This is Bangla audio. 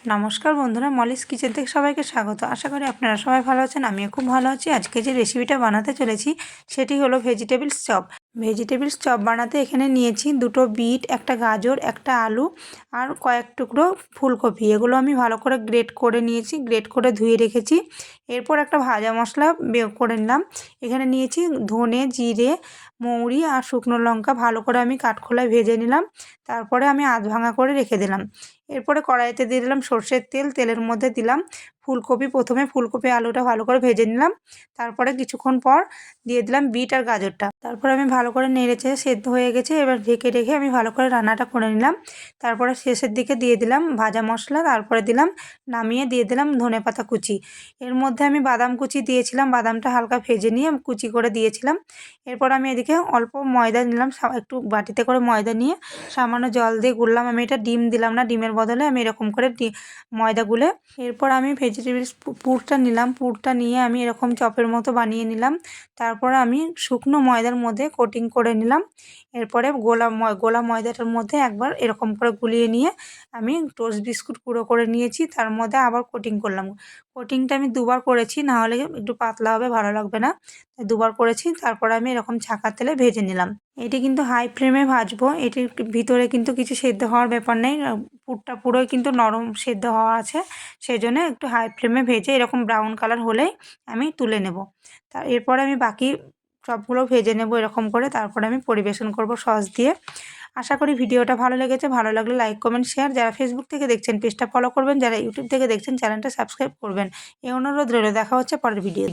নমস্কার বন্ধুরা, মলিস কিচেন থেকে সবাইকে স্বাগত। আশা করি আপনারা সবাই ভালো আছেন, আমিও খুব ভালো আছি। আজকে যে রেসিপিটা বানাতে চলেছি সেটি হলো ভেজিটেবলস চপ। ভেজিটেবলস চপ বানাতে এখানে নিয়েছি দুটো বিট, একটা গাজর, একটা আলু আর কয়েক টুকরো ফুলকপি। এগুলো আমি ভালো করে গ্রেট করে নিয়েছি, গ্রেট করে ধুয়ে রেখেছি। এরপর একটা ভাজা মশলা করে নিলাম। এখানে নিয়েছি ধনে, জিরে, মৌরি আর শুকনো লঙ্কা। ভালো করে আমি কাঠখোলায় ভেজে নিলাম। তারপরে আমি আধ ভাঙা করে রেখে দিলাম। এরপরে কড়াইতে দিয়ে দিলাম সর্ষের তেল। তেলের মধ্যে দিলাম ফুলকপি। প্রথমে ফুলকপি আলুটা ভালো করে ভেজে নিলাম। তারপরে কিছুক্ষণ পর দিয়ে দিলাম বিট আর গাজরটা। তারপরে আমি ভালো করে নেড়েচেড়ে সেদ্ধ হয়ে গেছে। এবার ঢেকে রেখে আমি ভালো করে রান্নাটা করে নিলাম। তারপরে শেষের দিকে দিয়ে দিলাম ভাজা মশলা। তারপরে দিলাম, নামিয়ে দিয়ে দিলাম ধনেপাতা কুচি। এর মধ্যে আমি বাদাম কুচি দিয়েছিলাম, বাদামটা হালকা ভেজে নিয়ে কুচি করে দিয়েছিলাম। এরপর আমি এদিকে অল্প ময়দা নিলাম, একটু বাটিতে করে ময়দা নিয়ে সামান্য জল দিয়ে গুললাম। আমি এটা ডিম দিলাম না, ডিমের বদলে আমি এরকম করে ময়দা গুলে এরপর আমি ভেজিটেবলস পুরটা নিলাম। পুরটা নিয়ে আমি এরকম চপের মতো বানিয়ে নিলাম। তারপর আমি শুকনো ময়দার মধ্যে কোটিং করে নিলাম। এরপরে গোলা ময়দাটার মধ্যে একবার এরকম করে গুলিয়ে নিয়ে আমি টোস্ট বিস্কুট গুঁড়ো করে নিয়েছি, তার মধ্যে আবার কোটিং করলাম। কোটিংটা আমি দুবার করেছি, না হলে একটু পাতলা হবে, ভালো লাগবে না। দুবার করেছি। তারপরে আমি এরকম ছাঁকার তেলে ভেজে নিলাম। এটি কিন্তু হাই ফ্লেমে ভাজবো। এটির ভিতরে কিন্তু কিছু সেদ্ধ হওয়ার ব্যাপার নেই, পুরটা পুরোই কিন্তু নরম সেদ্ধ হওয়া আছে। সেই জন্য একটু হাই ফ্লেমে ভেজে এরকম ব্রাউন কালার হলেই আমি তুলে নেব। এরপরে আমি বাকি সবগুলো ভেজে নেব এরকম করে। তারপরে আমি পরিবেশন করব সস দিয়ে। আশা করি ভিডিওটা ভালো লেগেছে। ভালো লাগলে লাইক, কমেন্ট, শেয়ার। যারা ফেসবুক থেকে দেখছেন পেজটা ফলো করবেন, যারা ইউটিউব থেকে দেখছেন চ্যানেলটা সাবস্ক্রাইব করবেন। এই অনুরোধ রইল। দেখা হচ্ছে পরের ভিডিও।